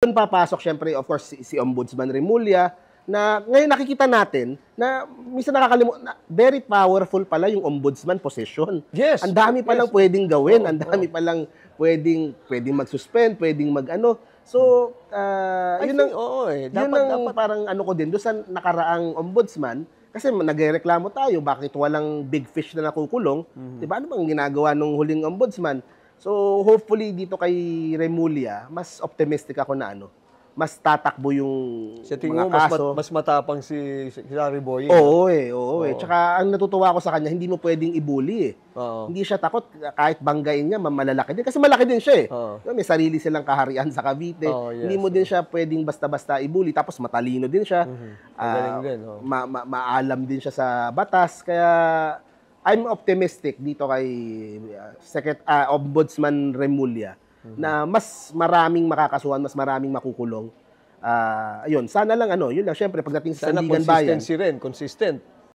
Doon papasok syempre, of course, si Ombudsman Remulla, na ngayon nakikita natin na minsan very powerful pala yung ombudsman position. Yes. Ang dami palang pwedeng gawin, ang dami palang pwedeng mag-suspend, pwedeng mag-ano. So, yun ang parang ano ko din, doon sa nakaraang ombudsman, kasi nagrereklamo tayo, bakit walang big fish na nakukulong? Diba? Ano bang ginagawa nung huling ombudsman? So, hopefully dito kay Remulla, mas optimistic ako na mas tatakbo yung sa tingin mga mo, kaso. mas matapang si Larry Boying. Oo eh. Tsaka ang natutuwa ko sa kanya, hindi mo pwedeng ibuli eh. Hindi siya takot, kahit banggain niya, malalaki din. Kasi malaki din siya eh. May sarili silang kaharian sa Cavite. Hindi mo din siya pwedeng basta-basta ibuli. Tapos matalino din siya. Magaling din. Maalam din siya sa batas. Kaya I'm optimistic dito kay Ombudsman Remulla na mas maraming makakasuhan, mas maraming makukulong. Ayun, sana lang yun lang, syempre pagdating sa Sana Sandigan Bayan. consistency rin, consistent.